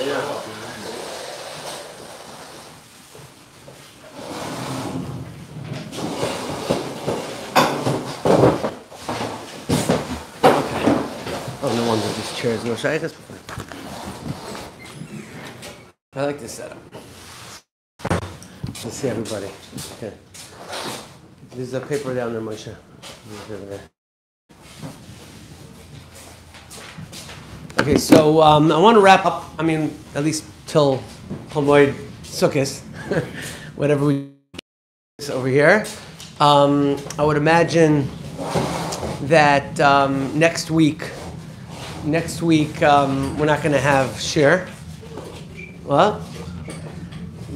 Oh, no wonder these chairs no shaykhs. I like this setup. Let's see everybody. Okay. There's a paper down there, Moshe. Okay, so I want to wrap up. I mean, at least till Hamoed Sukkot, whatever we do over here. I would imagine that next week, we're not going to have shir. What?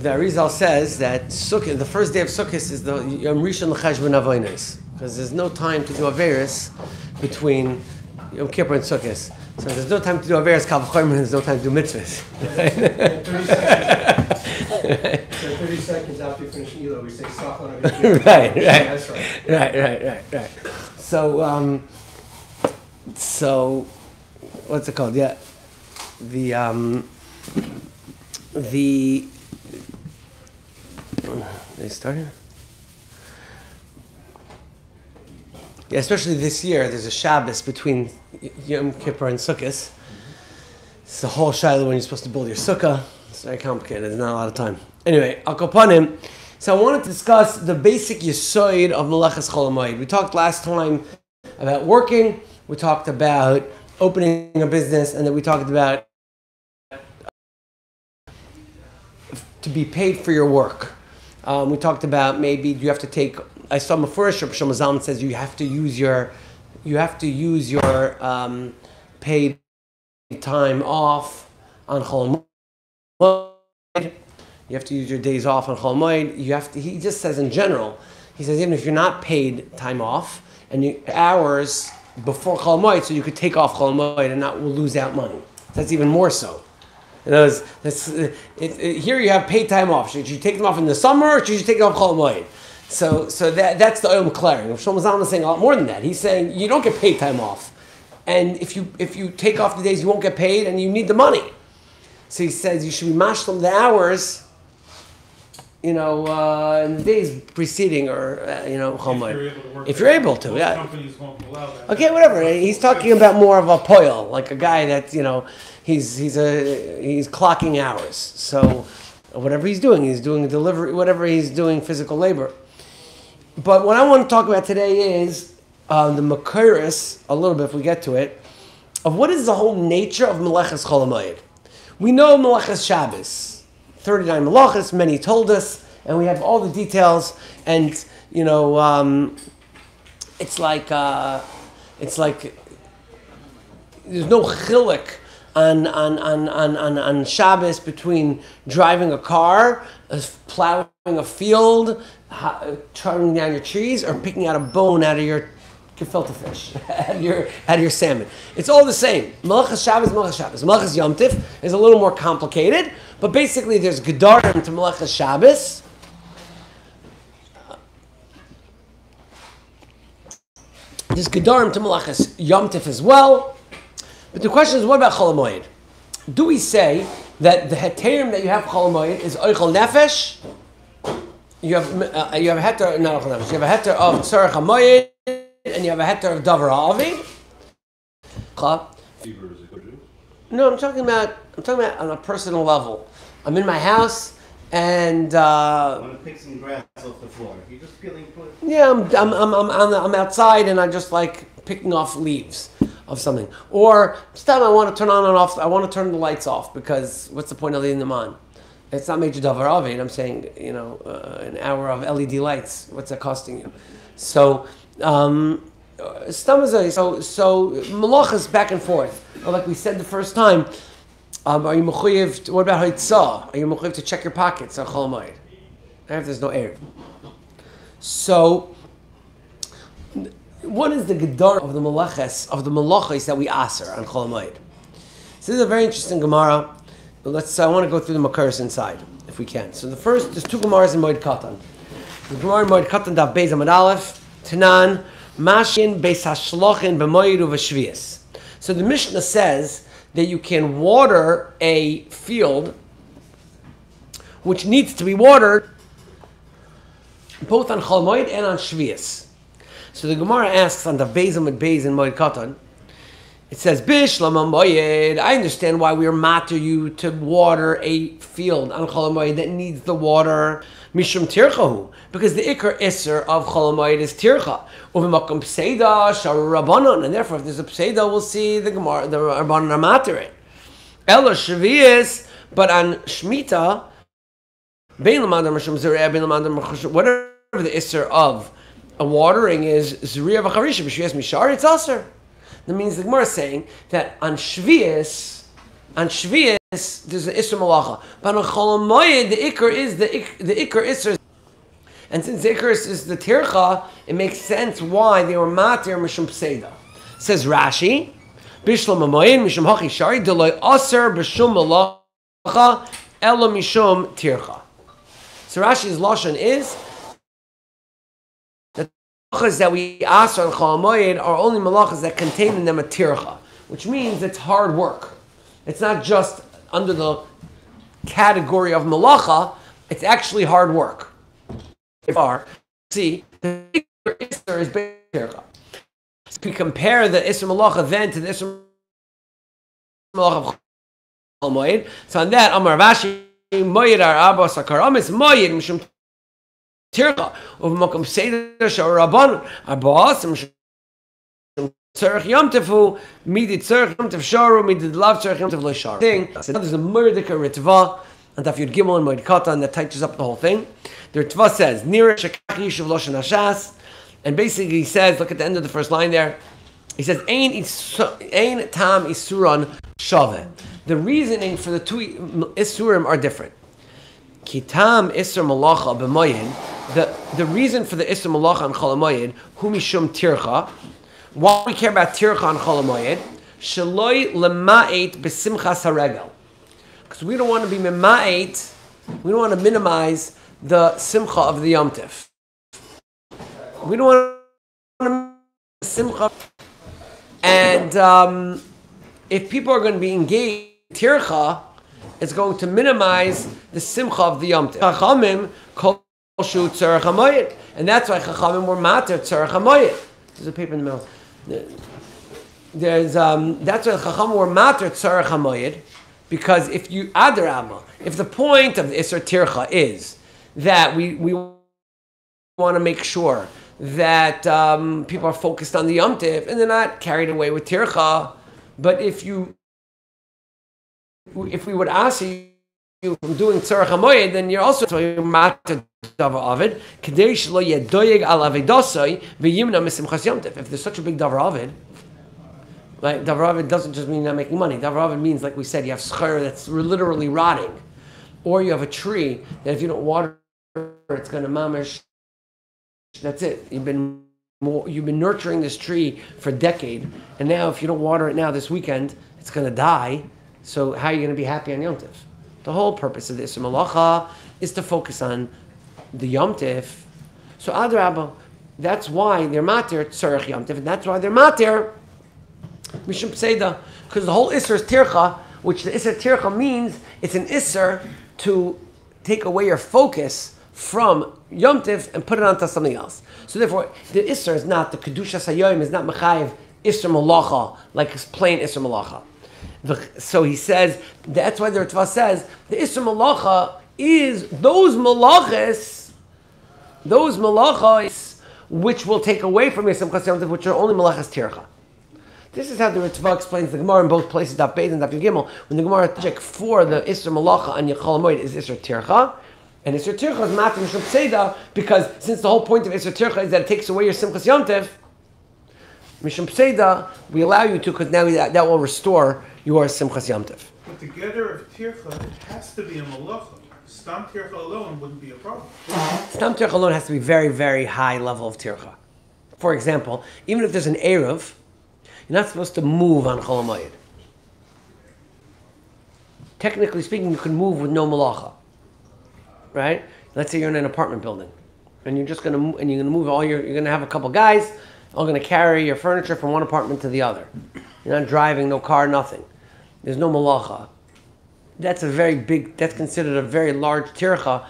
The Arizal says that Sukkot, the first day of Sukkot is the Yom Rishon L'Cheshbon Avonos, because there's no time to do Averis between Yom Kippur and Sukkot. So there's no time to do Averis, Kal V'chomer, there's no time to do mitzvahs. 30 seconds after you finish Elo, we say Sach on Right. That's right. Right. So what's it called? Yeah. They started? Yeah, especially this year, there's a Shabbos between Yom Kippur and Sukkot. It's the whole Shiloh when you're supposed to build your sukkah. It's very complicated. There's not a lot of time. Anyway, Al Kapanim. So I wanted to discuss the basic Yesoid of Meleches Chol Hamoed. We talked last time about working. We talked about opening a business, and then we talked about to be paid for your work. We talked about maybe you have to take. I saw Mefurish Rav Shlomo Zalman says you have to use your paid time off on Chol Hamoed. You have to use your days off on Chol Hamoed. He just says in general. He says even if you're not paid time off and you hours before Chol Hamoed, so you could take off Chol Hamoed and not lose out money. That's even more so. Here you have paid time off. Should you take them off in the summer or should you take them off Chol Hamoed? So that's the Oyel McLaren. Shlomo Zalman is saying a lot more than that. He's saying you don't get paid time off. And if you take off the days, you won't get paid and you need the money. So he says you should be mashlim the hours, in the days preceding or, Chol Hamoed. If you're able to, yeah. Companies won't allow that. Okay, whatever. He's talking about more of a poil, like a guy that, he's clocking hours. So whatever he's doing delivery, whatever he's doing, physical labor. But what I want to talk about today is the Makiris, a little bit if we get to it, of what is the whole nature of Meleches Chol Hamoed. We know Meleches Shabbos, 39 Meleches, many told us, and we have all the details, and it's like there's no chiluk on Shabbos between driving a car, plowing a field, turning down your trees, or picking out a bone out of your gefilte fish, out of your salmon. It's all the same. Meleches Shabbos, Meleches Shabbos. Meleches Yom Tif is a little more complicated, but basically there's Gedarim to Meleches Shabbos. There's Gedarim to Meleches Yom Tif as well. But the question is, what about Chol Hamoed? Do we say that the heterim that you have Chol Hamoed is Oichel Nefesh? You have a heter, not Oichel Nefesh. You have a heter of Tzarech Hamoed, and you have a heter of Davar Avi. No, I'm talking about on a personal level. I'm in my house, and I want to pick some grass off the floor. You're just peeling. Yeah, I'm outside, and I just like picking off leaves of something. Or instead, I want to turn on and off. I want to turn the lights off because what's the point of leaving them on? It's not major Davar Avi. I'm saying an hour of LED lights. What's that costing you? So. So malachas back and forth. Or like we said the first time, are you mechuyev? What about haitzah? Are you mechuyev to check your pockets on Chol Hamoed? If there's no air. So, what is the gedar of the malachas that we aser on Chol Hamoed? So this is a very interesting Gemara. I want to go through the Makaris inside, if we can. So there's two Gemaras in Moed Katan. The Gemara in Moed Katan Daf Beis Amud Aleph. Tanan, Mashin Beis Hashlochin B'Moed U'V'Shvius. So the Mishnah says that you can water a field which needs to be watered both on Chol Moed and on Shvius. So the Gemara asks on the Beis and Beis in Moed Katan, it says, Bishlam Moed, I understand why we are matter you to water a field on Chol Moed that needs the water, Mishum Tirchahu, because the Iker Isser of Chol Moed is Tircha. Uvimakum Pseida, Shar Rabbanon, and therefore if there's a Pseida, we'll see the Gemara, the Rabbanon are matter it. Ella Shavias, but on Shemitah, whatever the Isser of a watering is Zuriya V'charisha, B'Shvias Mishar, it's Aser. That means the Gemara is saying that on Shvias, there's an Isser Malacha. But on Chol Moed, the Iker is the Iker Isser. And since the Iker is the Tircha, it makes sense why they were Matir Mishum Pseida. Says Rashi, Bishlam Moed, Mishum Hachi Shari, Deloy Aser B'Shum Malacha, Ela Mishum Tircha. So Rashi's lashon is that the malachas that we ask on Chol Moed are only malachas that contain in them a tircha, which means it's hard work. It's not just under the category of malacha; it's actually hard work. See, the Isser is tircha. If we compare the Isser malacha then to the Isser malacha of Chol Moed, so on that Amar Rashi. Moed ar Abbas Akaramis Moed Mishum Tircha of Makom Seder Shar Rabban Abbas Mishum Tzarech Yom Tefu Midit Tzarech Yom Tef Sharu Midit Lav Tzarech Yom Tef Lo Shar. So now there's a Murdika Ritva and Daf Yud Gimel and Moed Katan that touches up the whole thing. The Ritva says Nira Shekach Yishuv Loshen Hashas, and basically he says, look at the end of the first line there. He says Ein Tam Isuran Shaveh. The reasoning for the two Isurim are different. Kitam Isur Malacha b'Moed. The reason for the Isur Malacha on Chol Moed, Hu Mishum Tircha. Why we care about Tircha on Chol Moed? Sheloi lema'et b'simchas haregel. Because we don't want to be mema'et. We don't want to minimize the simcha of the Yom Tif. We don't want to simcha. And if people are going to be engaged Tircha, it's going to minimize the simcha of the Yom Tov. Chachamim kol shu tzarech hamoed, and that's why Chachamim were mater tzarech hamoed. There's a paper in the middle. That's why Chachamim were mater tzarech hamoed, because if you adarabba, if the point of the Isser Tircha is that we want to make sure that people are focused on the Yom Tov and they're not carried away with Tircha, but if we would ask you from doing Tzarech HaMoed, then you're also matter Davar Ovid. Kadesh lo yedoyeg al avedosai v'yimna misimchas Yom Tov. If there's such a big Davar Ovid, like Davar Ovid doesn't just mean not making money. Davar Ovid means, like we said, you have schar that's literally rotting, or you have a tree that if you don't water, it's going to mamish. That's it. You've been nurturing this tree for a decade, and now if you don't water it now this weekend, it's going to die. So how are you going to be happy on Yom Tif? The whole purpose of the Isser Malacha is to focus on the Yom Tif. So Adrabah, that's why they're matir Tzarech Yom Tif, and that's why they're matir Mishum Pseida, because the whole Isser is Tircha, which the Isser Tircha means it's an Isser to take away your focus from Yom Tif and put it onto something else. So therefore, the Isser is not, the Kedusha Sayoim is not Mechayiv Isser Malacha, like plain Isser Malacha. So he says, that's why the Ritva says, the Isser Malacha is those malachas which will take away from Yisam Chas Yom Tov, which are only malachas tircha. This is how the Ritva explains the Gemara in both places, Daf Beis and Daf Yud Gimel. When the Gemara check for the Isser Malacha on Chol Hamoed is Isser Tircha, and Isser Tircha is Matim Mishum Pseida, because since the whole point of Isser Tircha is that it takes away your Simchas Yom Tov, Mishum Pseida, we allow you to, because now that will restore your Simchas Yom Tov. But the getter of Tircha, it has to be a malacha. Stam Tircha alone wouldn't be a problem. Stam Tircha alone has to be very, very high level of Tircha. For example, even if there's an Eruv, you're not supposed to move on Chol Hamoed. Technically speaking, you can move with no malacha, right? Let's say you're in an apartment building, and you're gonna move you're gonna have a couple guys, all gonna carry your furniture from one apartment to the other. You're not driving, no car, nothing. there's no malacha. That's considered a very large tircha.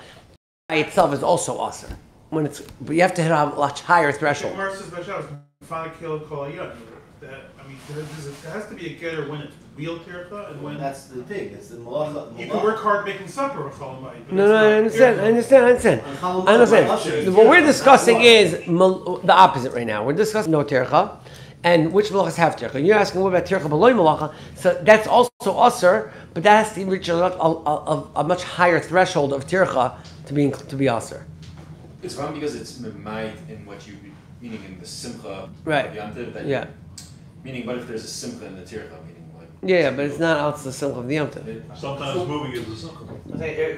By itself is also aser. But you have to hit a much higher threshold. There has to be a getter when it's real tircha and when That's the thing. It's the malacha. you can work hard making supper with Hamoed. No, I understand. I understand. What we're discussing is the opposite right now. We're discussing no tircha, and which malachas have tircha. And you're asking what about tircha below malacha? So that's also aser, but that has to reach a much higher threshold of tircha to be aser. It's wrong because it's might in what you meaning in the simcha Right. of Yantiv. That Yeah. Meaning, what if there's a simcha in the tircha meaning? Like, Yeah, but it's not out the simcha of the Yom Tov. Sometimes moving is a simcha.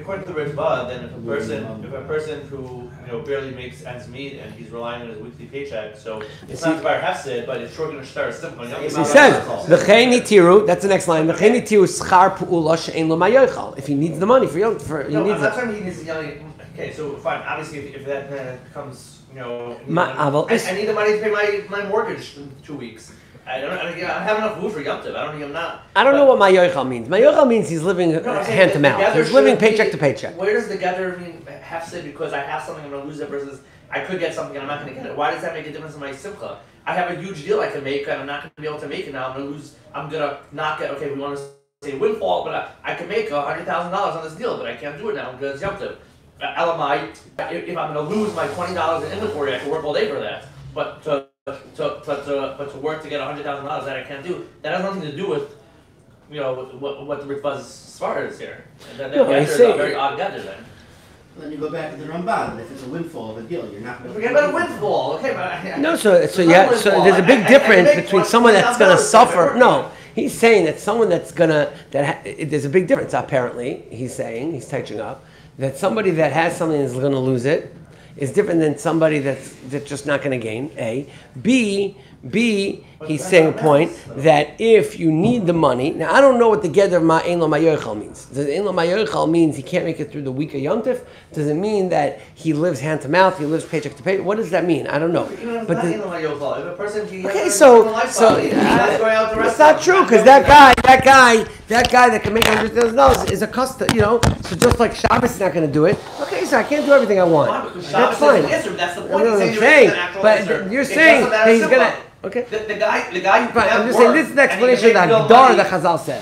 According to the Ritva, then if a person who barely makes ends meet and he's relying on his weekly paycheck, so it's not Davar hefsid, but it's sure going to start a simcha. He says, "V'chein itiru." That's the next line. "V'chein itiru schar pu'ula she'ein lo mayochal." If he needs the money he No, needs I'm it. not saying he needs the money. Okay, so fine. Obviously, if that becomes, I need the money to pay my mortgage in 2 weeks. I have enough food for Yom Tov. I don't know what mayochal means. Mayochal means he's living hand to mouth. He's living paycheck to paycheck. Where does the gather mean hefsid because I have something I'm going to lose it versus I could get something and I'm not going to get it? Why does that make a difference in my simcha? I have a huge deal I can make and I'm not going to be able to make it now. I'm going to not get, okay, we want to say windfall, but I can make $100,000 on this deal, but I can't do it now because it's Yom Tov. LMI, if I'm going to lose my $20 in inventory, I can work all day for that. But to work to get $100,000 that I can't do, that has nothing to do with what the Ritva's svara is here. And that is a very odd gather then. Then you go back to the Ramban. If it's a windfall of a deal, you're not going to forget about a windfall. Okay, but No, so there's a big difference between someone that's going to suffer. No, he's saying that someone there's a big difference. Apparently, he's touching up that somebody that has something is going to lose it is different than somebody that's just not going to gain. A, B, he's saying a point that if you need the money, now I don't know what the geder of ma'ein lo mayochal means. Does ein lo mayochal means he can't make it through the week of Yom Tov? Does it mean that he lives hand to mouth, he lives paycheck to paycheck? What does that mean? I don't know. But it's not true because that guy that can make $100,000 is a custom. So just like Shabbos is not going to do it. Okay, so I can't do everything I want. That's fine. That's the point. What I'm saying, but you're saying that he's going to. Okay. The guy who I'm just saying this is the explanation that Davar the Chazal said.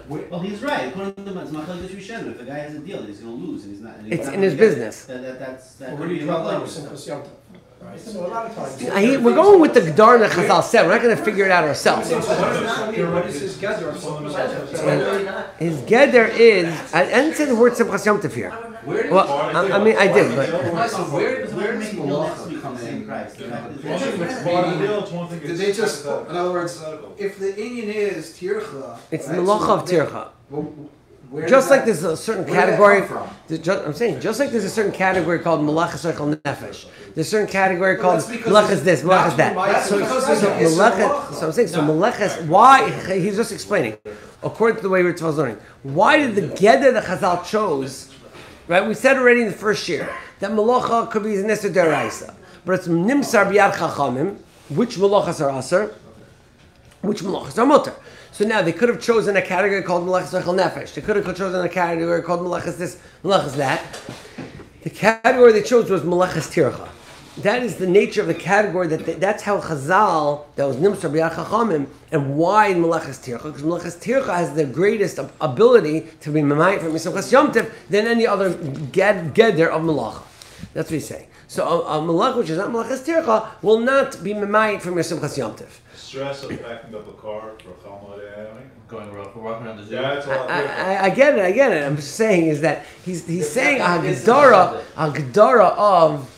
Well, he's right. According to the Machlokes Rishonim, if the guy has a deal, he's going to lose, and he's not. It's in his business. That's What do you draw the line with Simchas Yom Tov? Right? So a lot of times. We're going with the Davar the Chazal said. We're not going to figure it out ourselves. What is his gather of Simchas Yom Tov? His gather is. I didn't say the word Simchas Yom Tov here. Well, I mean, I did, but. where does malacha become the same Christ? Did they just, in other words, if the Indian is tircha, It's the malacha of tircha. where Just did like that- there's a certain where did that category. come I'm saying, just like there's a certain category called Meleches nefesh. There's a certain category Well, called that's because Meleches this, that's Meleches that. why- So because Meleches. So I'm saying, so Meleches. Why? He's just explaining. According to the way Ritva was learning, why did the Geder the Chazal chose? Right, we said already in the first year that Melacha could be Nesser Deraisa, but it's Nimsar B'Yad Chachamim. Which Melachas are Aser? Which Melachas are Mutter? So now they could have chosen a category called Meleches nefesh. They could have chosen a category called Meleches this, Meleches that. The category they chose was Meleches Tircha. That is the nature of the category. That's how Chazal, that was Nimsar B'Yad Chachamim, and why in Meleches Tircha? Because Meleches Tircha has the greatest ability to be Memayit from Simchas Yom Tov than any other Geder of Melacha. That's what he's saying. So a Melech, which is not Meleches Tircha, will not be Memayit from Simchas Yom Tov. Stress of packing up a car for Hamoed. going around, walking around the zoo. Yeah, it's a lot different. I get it. I'm just saying is that he's saying a Gedara of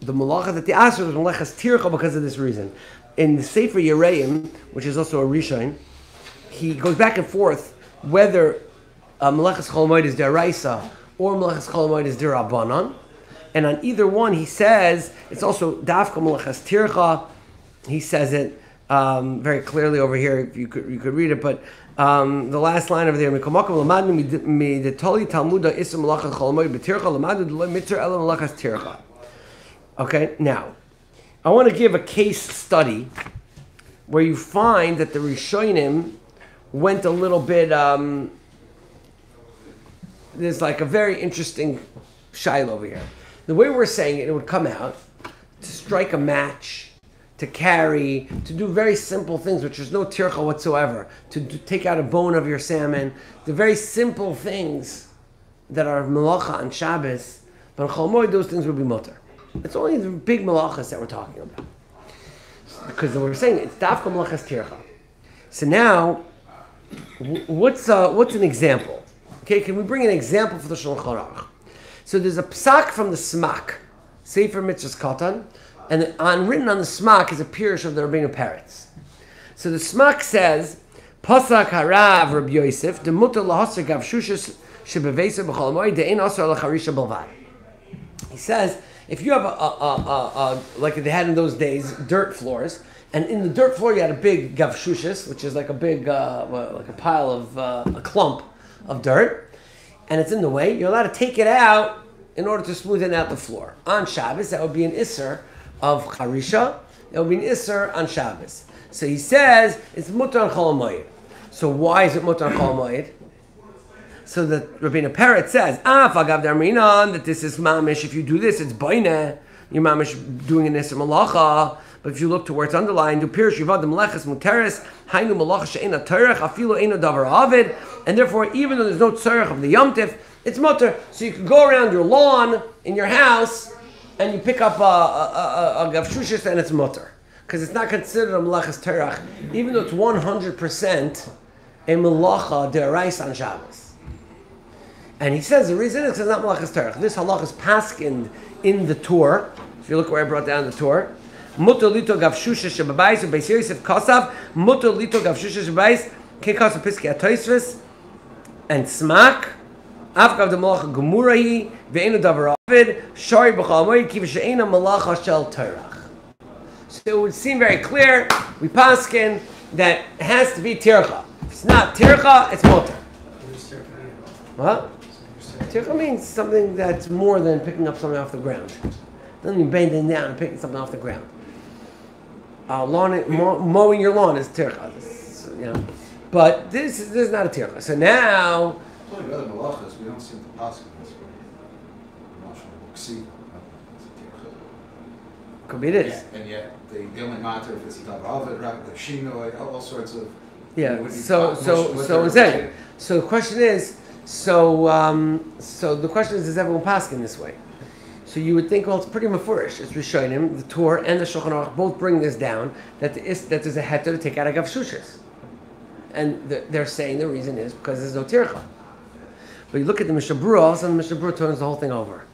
the Malacha that the Asher was Meleches Tircha because of this reason. In the Sefer Yereim, which is also a Rishon, he goes back and forth whether Meleches Chol Hamoed is Deraisa or Meleches Chol Hamoed is Derabanan. And on either one, he says it's also Dafka Meleches Tircha. He says it very clearly over here. If you could read it, but the last line over there, okay, now I want to give a case study where you find that the Rishonim went a little bit. There's like a very interesting shaila over here. The way we're saying it, it would come out to strike a match, to carry, to do very simple things, which there's no tircha whatsoever, to take out a bone of your salmon, the very simple things that are melacha on Shabbos, but on Chol Hamoed, those things would be mutter. It's only the big melachas that we're talking about. Because we're saying it's dafka melachas tircha. So now, what's an example? Okay, can we bring an example for the Shulchan Aruch? So there's a psak from the Smak, Sefer Mitzvahs Katan, and written on the Smak is a pirush of the Rabbeinu Peretz. So the Smak says, Pasak harav Rabbi Yosef, the mutar lahasar gav shushas shebevesa b'chol hamoed de'ein asar lacharisha b'lvad. He says, if you have a like they had in those days, dirt floors, and in the dirt floor you had a big gavshushas, which is like a big, like a pile of, a clump of dirt, and it's in the way, you're allowed to take it out in order to smoothen out the floor. On Shabbos, that would be an isser of charisha, it would be an isser on Shabbos. So he says, it's mutar on Chol Hamoed. So why is it mutar on Chol Hamoed? So the Rabbeinu Peretz says, fagav darminan, that this is mamish, if you do this, it's baineh, you're mamish doing an isser malacha. But if you look to where it's underlined, do pirush yivad meleches muteres hainu malacha she'ena terech afilu eina davar avid, and therefore even though there's no tzarech of the yomtiv, it's mutter. So you can go around your lawn in your house and you pick up a gavshushis and it's mutter because it's not considered a meleches terech, even though it's 100% a melacha deraisa on Shabbos. And he says the reason is because it's not meleches terech. This halach is paskined in the Torah. If you look where I brought down the Torah. Mutar lito gavshusha shebayis u'beis Yosef kasav mutar lito gavshusha shebayis kekasav piskei atoisvis and smak afgav de malacha gemurahi ve'enu davar avid shari b'chol hamoed ki v'she'ena malacha shel terach. So it would seem very clear. We paskin that it has to be tircha. If it's not tircha, it's mutar. What? Tircha means something that's more than picking up something off the ground. Doesn't mean bending down and picking something off the ground. Mowing your lawn is tircha, but this is not a tircha. So now, Only the other malachas, we don't seem to pass in this way. I'm not sure. could be this. And yet they only matter if it's a davar, the shino, all sorts of. Yeah. So insane. So the question is, so the question is everyone passing this way? So you would think, well, it's pretty mafurish. It's Rishonim, the Torah, and the Shulchan Aruch both bring this down that there's a heter to take out a gavshushas, and they're saying the reason is because there's no tircha. But you look at the Mishnah Berurah, all of a sudden the Mishnah Berurah turns the whole thing over.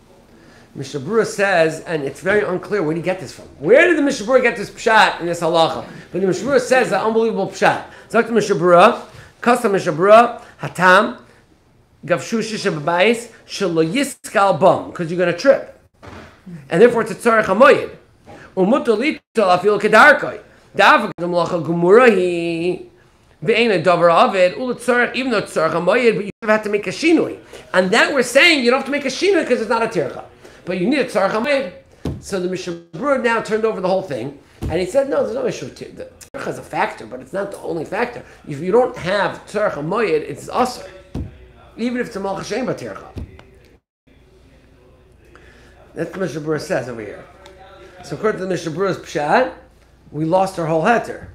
Mishnah Berurah says, and it's very unclear where did he get this from. Where did the Mishnah Berurah get this pshat in this halacha? But the Mishnah Berurah says an unbelievable pshat. Zok the Mishnah Berurah, Kasa Mishnah Berurah, Hatam, gavshushas shebayis shelo yiskal bum, because you're going to trip. And therefore it's a tzarech hamoed. Umuto lito afil kedarkoi. Davar gemlacha gemurahi ve'ena davar avid ul tzarech, even though it's tzarech hamoed, but you have to make a shinui. And that we're saying you don't have to make a shinui because it's not a tircha, but you need a tzarech hamoed. So the Mishnah Berurah now turned over the whole thing, and he said, no, there's no issue with tircha. The tircha is a factor, but it's not the only factor. If you don't have tzarech hamoed, it's asur, even if it's a malach shein b'tircha. That's what the Mishnah Berurah says over here. So according to the Mishnah Berurah's pshat, we lost our whole heter.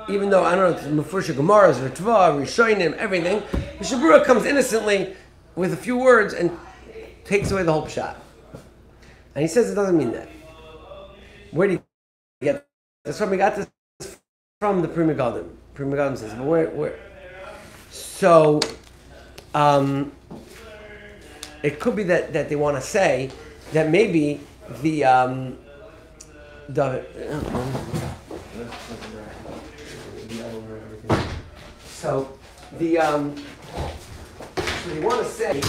Even though, I don't know, it's Mefurish Gemara's, Ritva, Rishonim, everything, Mishnah Berurah comes innocently with a few words and takes away the whole pshat. And he says it doesn't mean that. Where do you get this from? We got this from the Pri Megadim. Pri Megadim says, but where? So, it could be that they want to say that maybe the so they want to say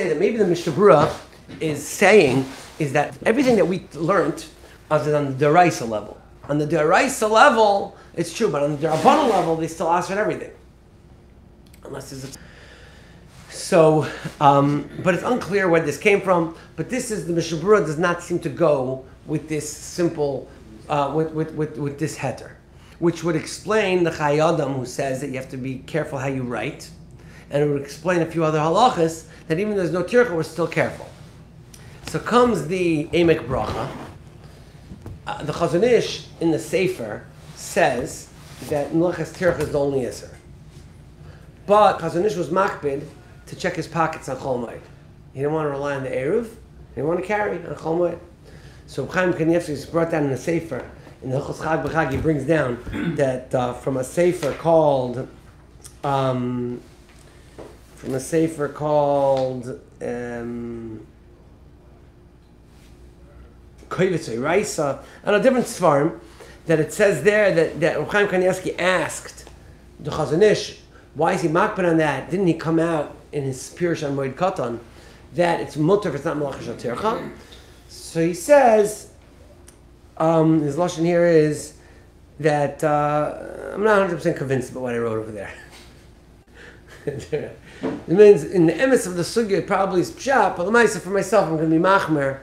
that maybe the Mishnah Berurah is saying is that everything that we learned is on the deraisa level. On the deraisa level, it's true, but on the derabbanan level, they still ask for everything, unless there's a. So, but it's unclear where this came from. But this is the Mishnah Berurah does not seem to go with this simple with this heter, which would explain the Chai Adam who says that you have to be careful how you write, and it would explain a few other halachas that even though there's no tircha, we're still careful. So comes the Emek Bracha. The Chazon Ish in the Sefer says that Meleches tircha is the only Isser. But Chazon Ish was makbid to check his pockets on Chol Moed. He didn't want to rely on the Eruv. He didn't want to carry on Chol Moed. So Chaim Kanievsky is brought down in the Sefer. In the Hilchos Chag B'Chag, he brings down that from a Sefer called Koivitzei Raisa, on a different Sfarim, that it says there that Chaim Kanievsky asked the Chazon Ish, why is he makbid on that? Didn't he come out in his Pirush on Moed Katan that it's mutter if it's not Meleches Shel Tircha? So he says, his lashon here is that I'm not 100% convinced about what I wrote over there. It means in the emes of the sugya it probably is pshat, but l'maisa for myself I'm going to be machmer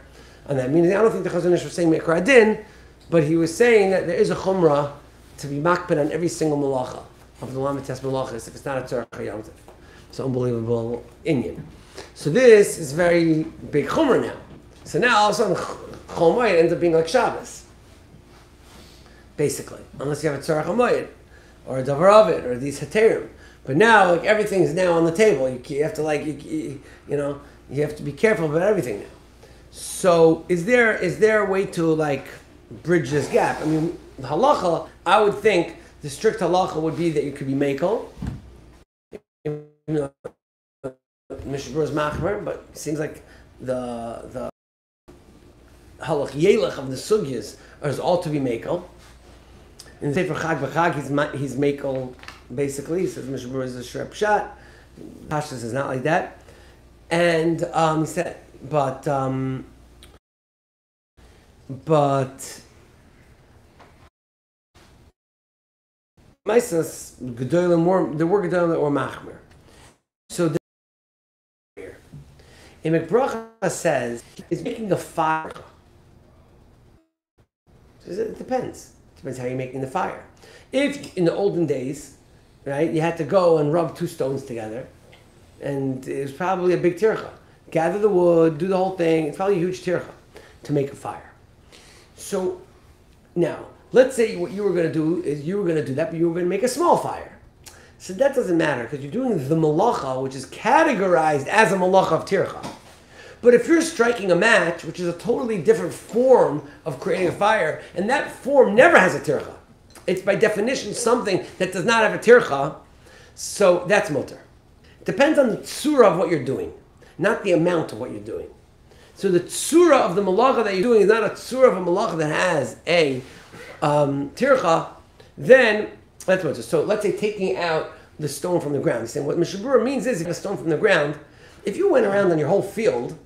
on that. Meaning I don't think the Chazon Ish was saying Me'ikar Adin, but he was saying that there is a chumrah to be makbid on every single malacha of the Lamites malachas if it's not a tzarech yomtiv. It's an unbelievable inyan. So this is very big chumrah now. So now all of a sudden Chol Moed ends up being like Shabbos, basically, unless you have a tzarech hamoed or a davar avid or these heterim. But now, like everything's now on the table. You have to you have to be careful about everything now. So is there a way to like bridge this gap? I mean, the halacha, I would think the strict halacha would be that you could be mekel. Mishabur is machmer, but it seems like the halach yelech of the sugyas is all to be mekel. In the Sefer Chag B'Chag, he's mekel. Basically, he says Mishabur is a shrep shot. Pashtus is not like that, and he said, but Maisas gedolim more. There were gedolim that were machmer. So here, Emek Bracha says it's making a fire. It depends. It depends how you're making the fire. If in the olden days, right, you had to go and rub two stones together, and it was probably a big tircha. Gather the wood, do the whole thing. It's probably a huge tircha to make a fire. So now, let's say what you were going to do is you were going to do that, but you were going to make a small fire. So that doesn't matter because you're doing the malacha, which is categorized as a malacha of tircha. But if you're striking a match, which is a totally different form of creating a fire, and that form never has a tircha, it's by definition something that does not have a tircha, so that's mutter. Depends on the tzura of what you're doing, not the amount of what you're doing. So the tzura of the malacha that you're doing is not a tzura of a malacha that has a tircha, then that's mutter. So let's say taking out the stone from the ground. He's saying what mishabura means is, if a stone from the ground, if you went around on your whole field,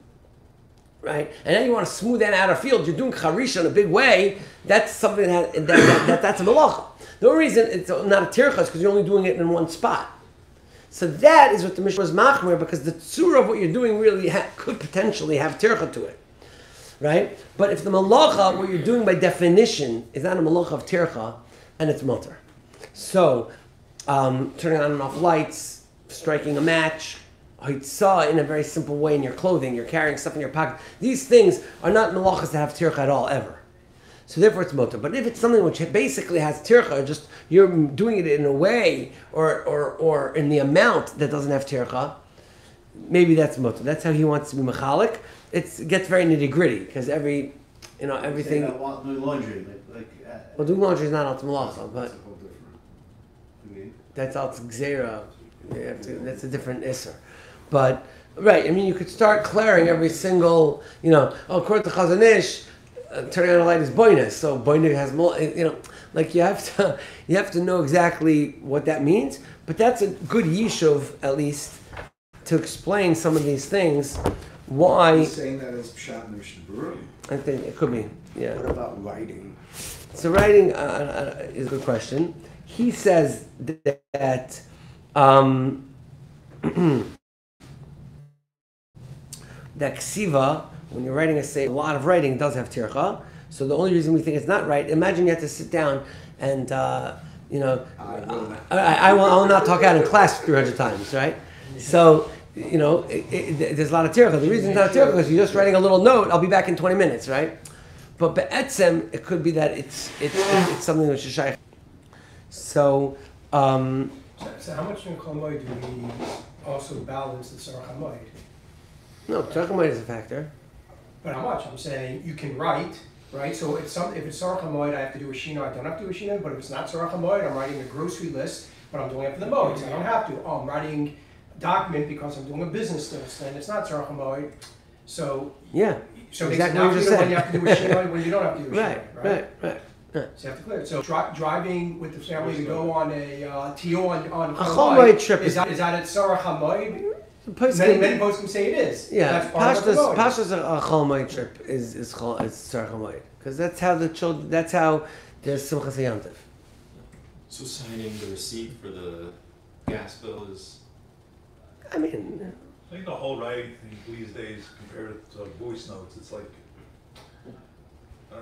right, and then you want to smooth that out of field, you're doing charish in a big way, that's something that's a malacha. The only reason it's not a tircha is because you're only doing it in one spot. So that is what the Mishnah is machmer, because the tzura of what you're doing really could potentially have tircha to it, right? But if the malacha, what you're doing by definition, is not a malacha of tircha, and it's mutter. So, turning on and off lights, striking a match, Hitzah in a very simple way in your clothing, you're carrying stuff in your pocket. These things are not malachas that have tircha at all, ever. So therefore it's mutter. But if it's something which basically has tircha, just you're doing it in a way or in the amount that doesn't have tircha, maybe that's mutter. That's how he wants to be mechalik. It gets very nitty gritty because everything. Doing laundry, well, doing laundry is not al malacha, but That's a whole different. that's al gzeira. That's a different isser. But, right, I mean, you could start clearing every single, according to Chazon Ish, turning on a light is boinus. So boinus has more, like you have to know exactly what that means. But that's a good yishuv, at least, to explain some of these things. Why? He's saying that as pshat and mishabura. I think it could be, yeah. What about writing? So writing is a good question. He says that that ksiva, when you're writing a lot of writing does have tircha. So the only reason we think it's not right, imagine you have to sit down and, you know, I will not talk out in class 300 times, right? So, you know, there's a lot of tircha. The reason it's not tircha is you're just writing a little note, I'll be back in 20 minutes, right? But be'etzem, it could be that it's something which is shaykh. So So how much in Hamoed do we also balance the Tzarech Hamoed? no, tzarech hamoed is a factor. But how much? I'm saying you can write, right? So if it's Tzarech Hamoed, I have to do a shina. I don't have to do a shina. But if it's not Tzarech Hamoed, I'm writing a grocery list, but I'm doing it for the modes. I don't have to. Oh, I'm writing a document because I'm doing a business list, and it's not Tzarech Hamoed. So Yeah. so Exactly it's what you just not clear when said. you have to do a shina when you don't have to do a Right, shina, right, right. So you have to clear it. So driving with the family to go on a TO on A Hamoed trip is that at Tzarech Hamoed? Poskim- Many folks can say it is. Yeah, That's part of the Hamoed. Pashas a Chol Hamoed trip is tzarech hamoed because that's how the children. That's how there's Simchas Yantiv. So signing the receipt for the gas bill is. I mean, I think the whole writing thing these days compared to voice notes, it's like, I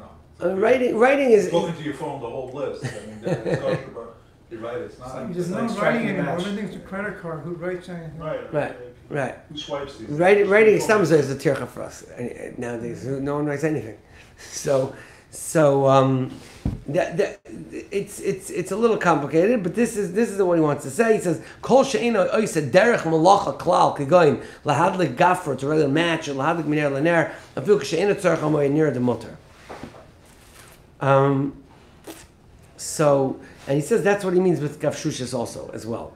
don't know. writing is. Go into your phone, the whole list. I mean, it's talking about, you're right, it's not. There's no writing anymore. Everything's a credit card. Who writes anything? Right. Right. Who swipes these? Writing stamps is a tircha for us nowadays. No one writes anything. So it's a little complicated, but this is the one he wants to say. He says, "Kol she'ena oisa derech malacha klal kigoyin lahadlik gafra to rather match or lahadlik miner laner afil she'ena tzarech hamoed near the mutter." So, and he says that's what he means with gafshushis also as well.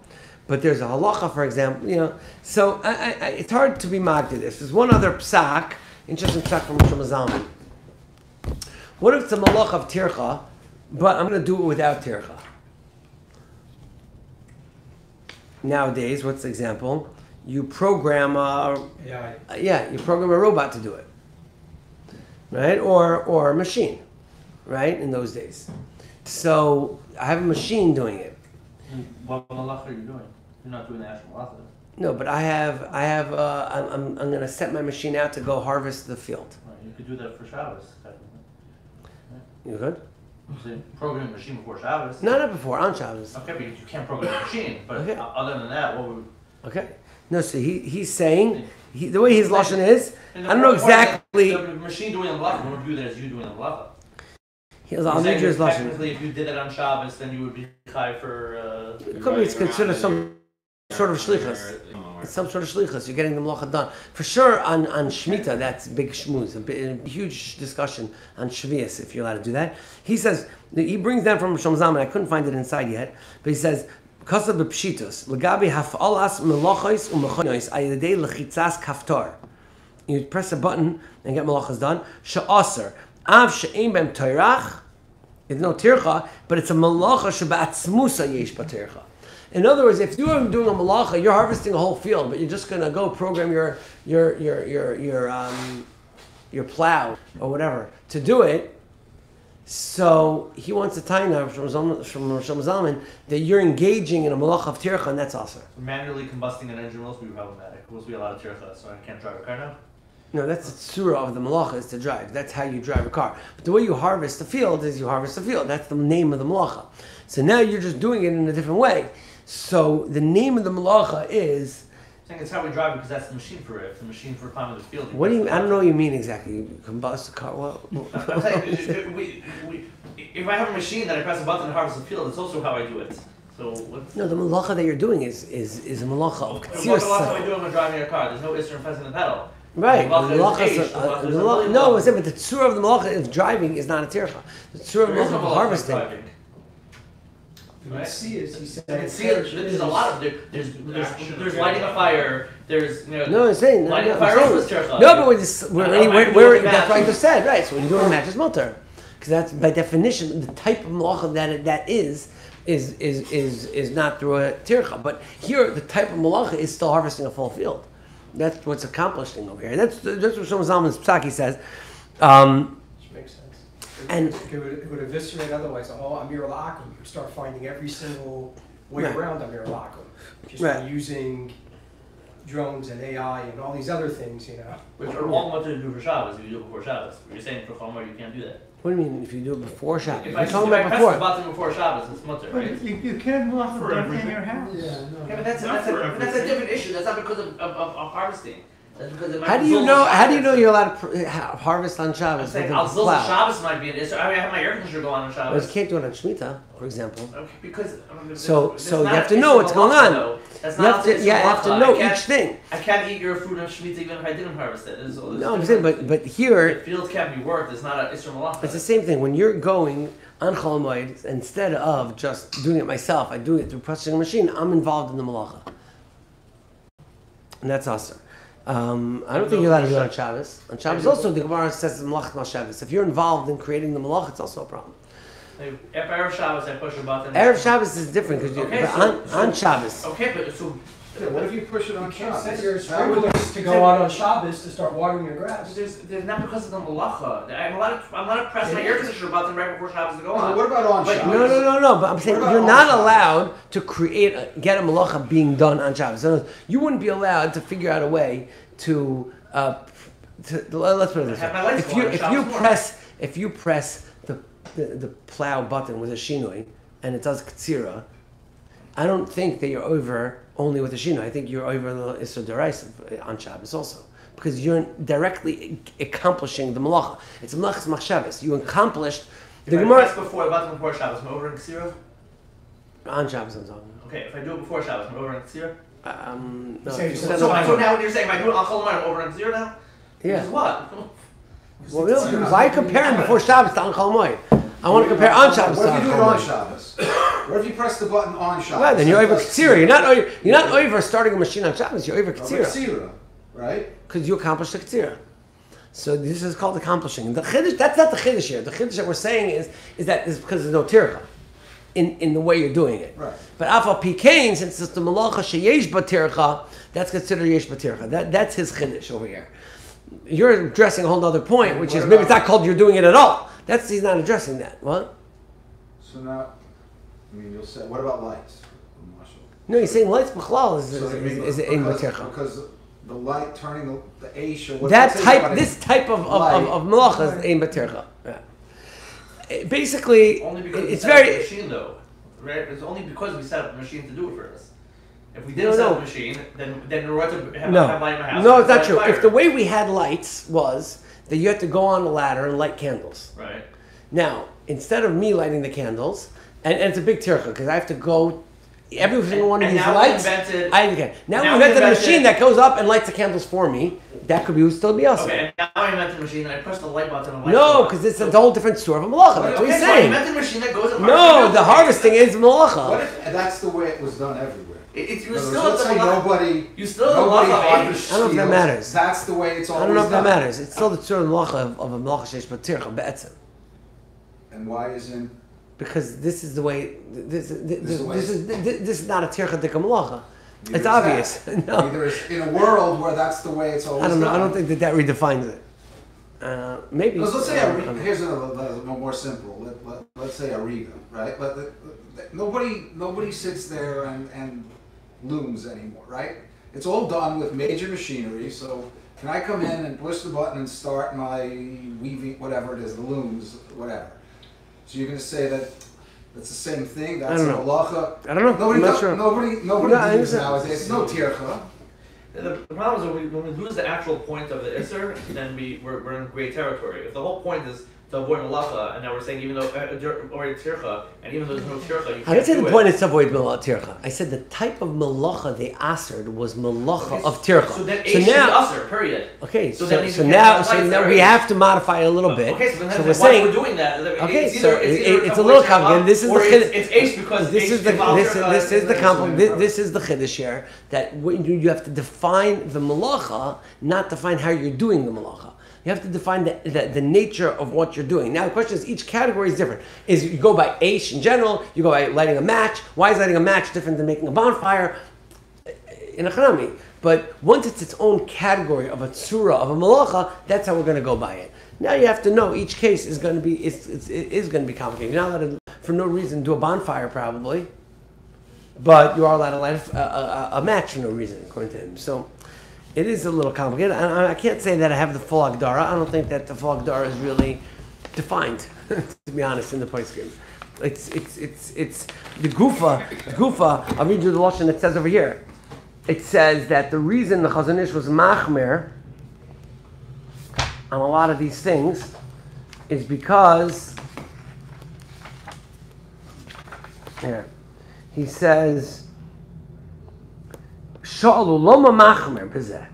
But there's a halacha, for example, you know. So it's hard to be mad to this. There's one other psak, interesting psak from Shul Zalman. What if it's a malach of tircha, but I'm going to do it without tircha? Nowadays, what's the example? You program you program a robot to do it, right? Or a machine, right? In those days. So I have a machine doing it. What malach are you doing? You're not doing the actual malach. No, but I'm going to set my machine out to go harvest the field. Right, you could do that for Shabbos. Technically. You good? So program the machine before Shabbos. No, not before, on Shabbos. Okay, but you can't program the machine. But Okay. other than that, what would... Okay. No, so he's saying, the way his lashon is, I don't know exactly. The machine doing the malacha, what would you do that as you doing the malacha? I'll read you his lashon. Technically, if you did it on Shabbos, then you would be chai for... It could be it's considered some sort of shlichus. It's some sort of shlichus. You're getting the malacha done. For sure, on Shemitah, that's big shmooze. A huge discussion on Shvius, if you're allowed to do that. He says, he brings down from Shom Zalman, I couldn't find it inside yet, but he says, because of the pshitos, legabi haf'alas melachos u'mechonos ayedei lechitzas kaftar. You press a button and get malachas done. She'aser av she'ein bem toirach. It's no tircha, but it's a malacha she'ba'atzmusa yesh b'tircha. In other words, if you're doing a malacha, you're harvesting a whole field, but you're just going to go program your plow or whatever to do it. So he wants to tie now from Shom Zalman that you're engaging in a malach of tircha, and that's also. Manually combusting an engine will also be problematic. Will also be a lot of tircha, so I can't drive a car now. No, that's the surah of the malacha is to drive. That's how you drive a car. But the way you harvest the field is you harvest the field. That's the name of the malacha. So now you're just doing it in a different way. So the name of the malacha is. I think it's how we drive because that's the machine for it. It's the machine for climbing the field. What do you? I don't know what you mean exactly. You combust the car. Well, I'm saying, if I have a machine that I press a button to harvest the field, it's also how I do it. So what's... No, the malacha that you're doing is a malacha of What katsir. am I doing when driving a car? There's no issue in pressing the pedal. Right. The malacha is aged. No, I'm saying, but the tzura of the malacha of driving is not a tircha. The tzura of the There is malacha no of harvesting. driving. Right. See is he said. I can see it. There's a lot of there's lighting a fire. There's No, I'm saying lighting a I'm fire saying- was tircha. No, but that's what I just said, right? So when you're doing a match, it's mutter, because that's by definition the type of malacha that is not through a tircha. But here, the type of malacha is still harvesting a full field. That's what's accomplishing over here. That's what Shlomo Zalman's Psaki says. Which makes sense. And- it would eviscerate otherwise the whole Amir Lakum. You could start finding every single way Right. around Amir Lakum. Just Right. by using drones and AI and all these other things, you know. Which are all much to do for Shabbos. You do it before Shabbos. But you're saying for Chomer you can't do that. What do you mean if you do it before Shabbos? If We're I talking press about the before. button before Shabbos, it's mutter, right? But you can walk For the duck in everything. your house. Yeah, but that's Not for a everything. different issue. That's not because of harvesting. That's because it might How do be you Zul know? How do you Shabbos. know you're allowed to harvest on I'm Shabbos with saying a Al Zul plow? Shabbos might be an issue. I mean, I have my air conditioner go on But Shabbos. you can't do it on Shemitah, for example. Okay, because So it's you not have to an know issue what's of going halacha, on. though. That's You not have to, an you issue of have to halacha. know I can't- each thing. I can't eat your food on Shemitah even if I didn't harvest it. No, I'm saying, but here, The fields can't be worked. It's not an issue of halacha. it's the same thing. When you're going on Chol Hamoed, instead of just doing it myself, I do it through processing a machine, I'm involved in the malacha. And that's awesome. I don't think you're allowed to do it on Shabbos. On Shabbos also, the Gemara says malach mal Shabbos. If you're involved in creating the malach, it's also a problem. If Erev Shabbos, I push a button. Erev Shabbos is different because Okay, on Shabbos. Okay, but so Yeah, what if you push it on You can't Shabbos? set your That would- sprinklers to go on Shabbos to start watering your grass. there's not because of the malacha. I'm allowed to press my air conditioner button right before Shabbos to go on. What about on But- Shabbos? No. But I'm saying What about you're on not Shabbos? allowed to get a malacha being done on Shabbos. In other words, you wouldn't be allowed to figure out a way to let's put it this Have way. my lights If go on you Shabbos press the plow button with a shinoi and it does ktsira, I don't think that you're over only with a shinoi. I think you're over the Isser Deraisa on Shabbos also. Because you're directly accomplishing the malacha. It's malachas machshavas. You accomplished the If I Gemara press before the button before Shabbos, I'm over in Ksira? on Shabbos. I'm talking. Okay, if I do it before Shabbos, I'm over in Ksira? No, So- if you so- set So, up- so now when you're saying if I do it on Chol Hamoed, I'm over in Ksira now? yeah. Because what? Well, no, why comparing before Shabbos to on Chol Hamoed? I want to compare on Shabbos What to if on you do it Chol on Hamoed. Shabbos? What if you press the button on Shabbos? Well, then you're over That's Ktsira. You're not over starting a machine on Shabbos. You're over Over Ktsira Ksira, right? because you accomplished the Ktsira. So this is called accomplishing. The chiddush, that's not the chiddush here. The chiddush that we're saying is that it's because there's no tircha in the way you're doing it. Right. But afal pikein, since it's the malacha sheyesh batircha, that's considered yesh batircha. That's his chiddush over here. You're addressing a whole other point, which What is maybe about- it's not called you're doing it at all. He's not addressing that. What? So now, I mean, you'll say, what about lights? Marshall? No, he's saying lights b'chlal is So, I mean, in batircha. because the light turning the Aish or what? That let's say type, somebody- this type of light. malacha is ein batircha. Yeah. Basically, Only because we it's set up the very. machine though, right? It's only because we set up the machine to do it for us. If we No, didn't set up no. the machine, then we're going to have No, light in my house. no, it's not Light true. fire. If the way we had lights was that you had to go on the ladder and light candles. Right. Now, instead of me lighting the candles, and it's a big tircha because I have to go every single one of And these now we lights. invented- Now we now invented we a machine invented- that goes up and lights the candles for me. That could still be us. Okay, and now I invented a machine and I press the light button and light No, goes because on. it's a whole different story of a malacha. That's what Okay, he's so I saying. invented a machine that goes and No, harvests the harvesting is malacha. What if that's the way it was done everywhere? You're In other still words, at let's the say malacha. nobody, You still at the nobody malacha. harvests I don't know if that fields. matters. That's the way it's always I don't know if that done. matters. It's still the sort of malacha of a malacha sheish batircha be'etzem. And why isn't? Because this is the way. This is is not a tircha dika malacha. Neither It's is obvious. that. No, Neither is in a world where that's the way it's always I don't know. done. I don't think that redefines it. Maybe. Because let's say I don't know. here's a more simple. Let's say a Riga, right? Nobody sits there and looms anymore, right? It's all done with major machinery. So can I come in and push the button and start my weaving, whatever it is, the looms, whatever? So you're going to say that that's the same thing? That's don't a know. halacha? I don't know. Nobody, I'm not does, sure. nobody No, I does understand. nowadays. It's no tircha. The problem is when we lose the actual point of the Isser, then we're in great territory. If the whole point is to avoid malacha, and now we're saying even though or tircha, and even though there's no tircha, you can't I didn't say do the it. point is to avoid tircha. I said the type of malacha they asked was malacha of tircha. So then So Aish now, is Usser, period. okay, So so, then you so can't now, have so lights now there, we right? have to modify it a little bit. Okay, so then So we're why saying, we're doing that? okay, it's so either, it's it's a little avoid complicated. This is or the it's Aish because this Aish is the involves this tircha is the and- compli- this is the chiddush here that when you have to define the malacha, not define how you're doing the malacha. You have to define the nature of what you're doing. Now the question is, each category is different. Is you go by Aish in general, you go by lighting a match. Why is lighting a match different than making a bonfire? In a chanami. But once it's its own category of a tzura, of a malacha, that's how we're going to go by it. Now you have to know each case is going to be is going to be complicated. You're not allowed to, for no reason, do a bonfire probably, but you are allowed to light a match for no reason, according to him. So it is a little complicated. I can't say that I have the full Agdara. I don't think that the full Agdara is really defined. to be honest, in the post game. It's the gufa. I'll read you the lashon that says over here. It says that the reason the Chazon Ish was machmer on a lot of these things is because he says Sha'alu loma machmer b'zeh.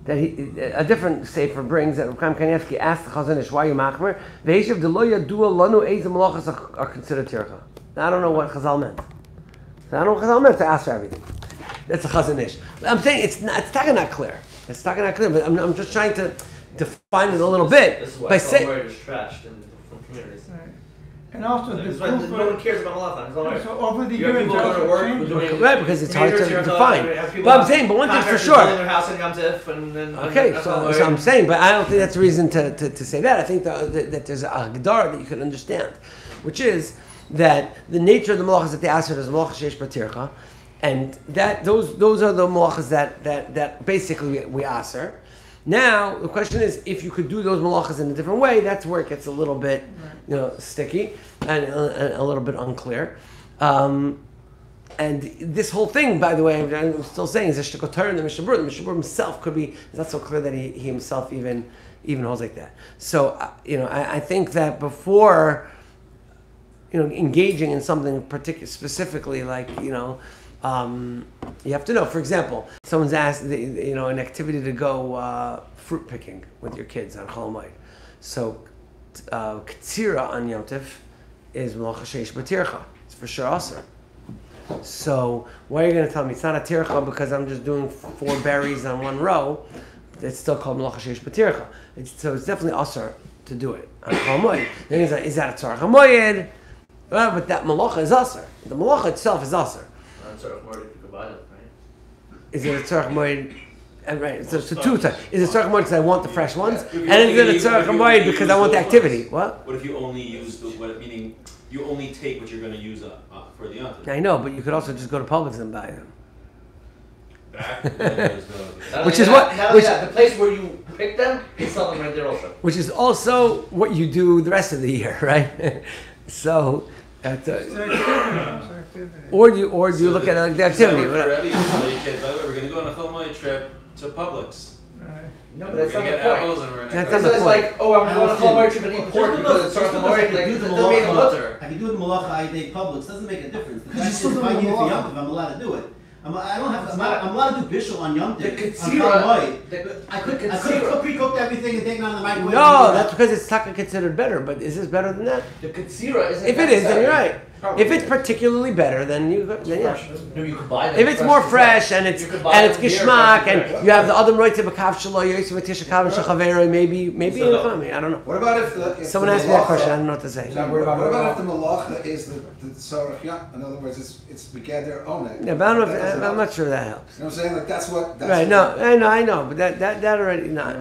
That a different sefer brings that Rav Chaim Kanievsky asked the Chazon Ish, why you machmer? Ve'eshiv delo yadua lanu eiz malachas are considered tircha. I don't know what Chazal meant. I don't know what Chazal meant to ask for everything. That's a Chazon Ish. I'm saying it's not clear. It's not clear, but I'm just trying to define it a little bit. This is why by saying is trashed in communities. Right. And also the No one cares about Malach. so over the You have years, people go to work changed. doing right, because it's hard to major define. people But I'm saying, but one thing's for contractors sure. building their house in Yom Tif and Okay, so I'm saying, but I don't think that's a reason to say that. I think that there's a Hagdara that you can understand, which is that the nature of the malachas that they asked for is malachas sheish b'tircha, and that those are the malachas that basically we aser. Now the question is, if you could do those malachas in a different way, that's where it gets a little bit, sticky and a little bit unclear. And this whole thing, by the way, I'm still saying, is a shtukotar in the Mishnah Berurah. The Mishnah Berurah himself could be, it's not so clear that he himself even holds like that. So, I think that before, engaging in something specifically, like, you have to know, for example, someone's asked, an activity to go fruit picking with your kids on Chol Hamoed. So, Ktsira on Yom Tif is Meleches sheish b'tircha. It's for sure aser. So why are you going to tell me it's not a tircha because I'm just doing 4 berries on 1 row? It's still called Meleches sheish b'tircha. So it's definitely aser to do it on Chol Hamoed. Then he's like, is that a tzarech hamoed? Well, but that malacha is aser. The malacha itself is aser. Tzarech hamoed if you could buy it, right? Is it a tzarech hamoed? Right, so 2 times. Is it tzarech hamoed because I want the fresh ones? And is it a tzarech hamoed because I want the activity? What? What if you only use meaning you only take what you're going to use for the yontif? I know, but you could also just go to Publix and buy them. Which is the place where you pick them is something right there also. Which is also what you do the rest of the year, right? So, or do you look at it like the activity? By the way, we're going to go on a Chol Hamoed trip to Publix. No, but that's not the point. That's not the It's point. like, I'm going to Chol Hamoed trip and eat pork because it's Tzarech hamoed. Like, it doesn't make a mutter. I can do the malacha I take Publix. Doesn't make a difference. The Because fact you is, still if I do need it the for malacha. Yom Tov, I'm allowed to do it. I'm allowed to do bishul on Yom The Tov. On Ktsira, Chol Hamoed. I could pre-cooked everything and taken it out of the microwave. No, that's because it's taka considered better. But is this better than that? The Ktsira isn't If it is, then necessary. you're right. Probably. If it's particularly better, then yeah. No, you could buy them. If it's more fresh and it's gishmak and you have the other roitze b'kav shelo yoytze v'tisha kav shechavera, maybe I don't know. What about if Someone the asked me that malacha- question. I don't know what to say. What about if the malacha is the tzarech? Yeah, in other words, it's begather oneg. Yeah, but I don't know if, I'm not sure that helps. You know what I'm saying? Like that's what. Right? No, I know, but that already not.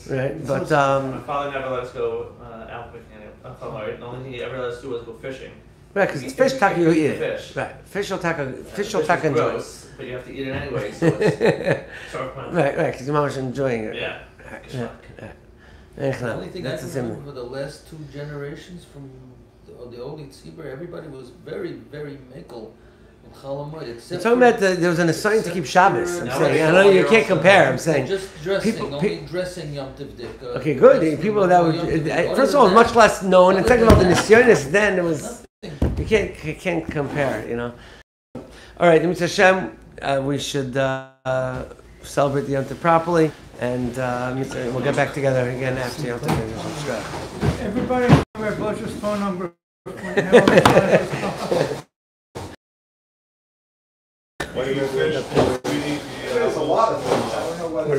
Right, but My father never let us go out fishing. The only thing he ever let us do was go fishing. right, because it's fish taka you eat it. Fish. Right, fish will taka Fish enjoy. gross, but you have to eat it anyway. So it's Tzarech hamoed. Right, because your mama's enjoying it. Yeah. The only thing I That's the same. remember for the last 2 generations from the old Tzibur, everybody was very, very mekel in Chol Hamoed. You're talking about there was an assignment to keep Shabbos. I'm saying, I know you can't compare. I'm saying. Just dressing, people- only dressing Yom Tov Dik. Okay, good. People that would, first of all, it was much less known, and second of all, the nisyonis then it was. You can't compare, All right, Mitzvah Hashem, we should celebrate the Yom Tov properly, and we'll get back together again after Yom Tov. Everybody have Bush's phone number. When Helen- When you finish, we need There's a lot of things. I don't know whether.